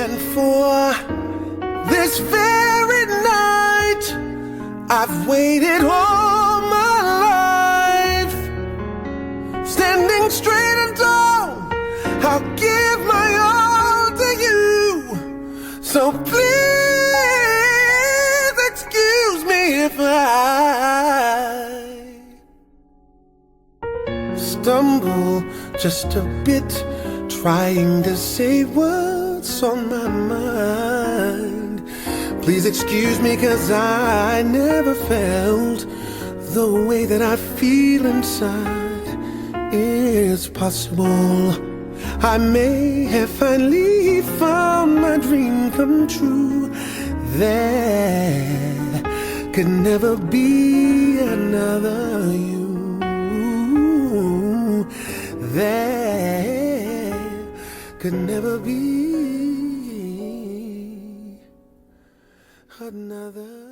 And for this very night, I've waited all my life. Standing straight and tall, I'll give my all to you. So please excuse me if I stumble just a bit, trying to say what's on my mind. Please excuse me, 'cause I never felt the way that I feel inside. It's possible I may have finally found my dream come true. There could never be another you. There could never be another.